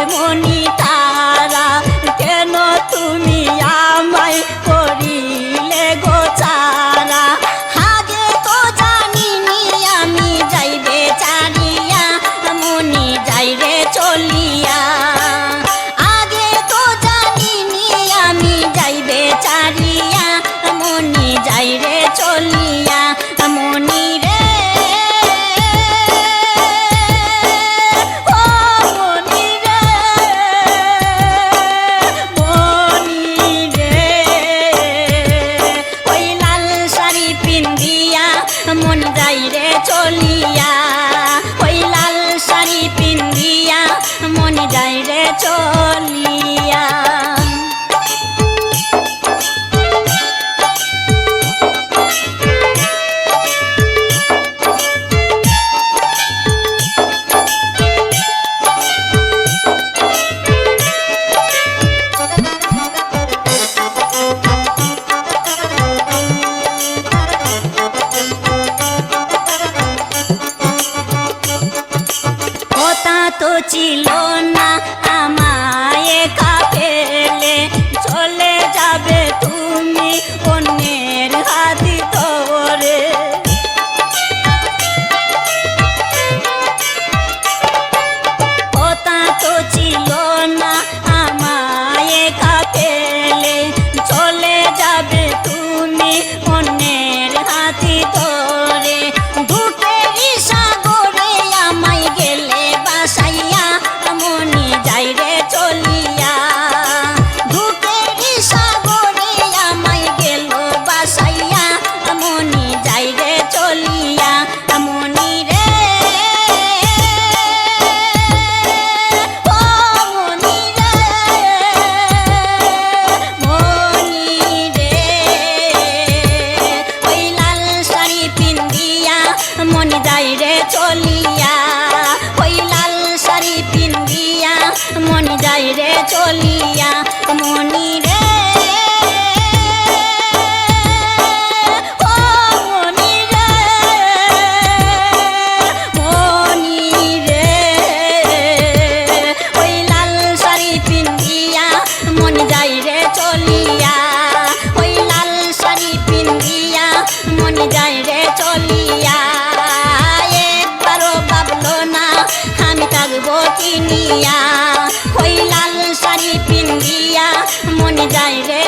মনি তারা কেন তুমি আমায় করিলে গোচারা আগে তো জানিনি আমি যাইবে চারিয়া মনি যাইরে চলিয়া আগে তো জানিনি আমি যাইবে চারিয়া মনি যাইরে চলিয়া মনি রে মন যাইরে চলিয়া ওই লাল শাড়ি পিন্দিয়া মন যাইরে চলিয়া তো ছিল না আমায় একা ফেলে চলে যাবে তুমি অন্যের হাতি ধরে কথা তো ছিল না আমায় একা ফেলে চলে যাবে তুমি অন্যের হাতি ধরে দুঃখেরই সাগরে আমায় গেলে বাসাইয়া মনি যাইরে চলিয়া দুঃখেরই সাগরে আমায় গেল বাসাইয়া মনি যাইরে চলিয়া মনি রে মনি যাইরে চলিয়া ওই লাল শাড়ি পিন্দিয়া মনি যাইরে চলিয়া মনি রে ও মনি রে মনি রে ওই লাল শাড়ি পিন্দিয়া মনি যাইরে চলিয়া ওই লাল শাড়ি পিন্দিয়া মনি যাইরে চলিয়া কিনিয়া ওই লাল শাড়ি পিন্দিয়া মনি যাইরে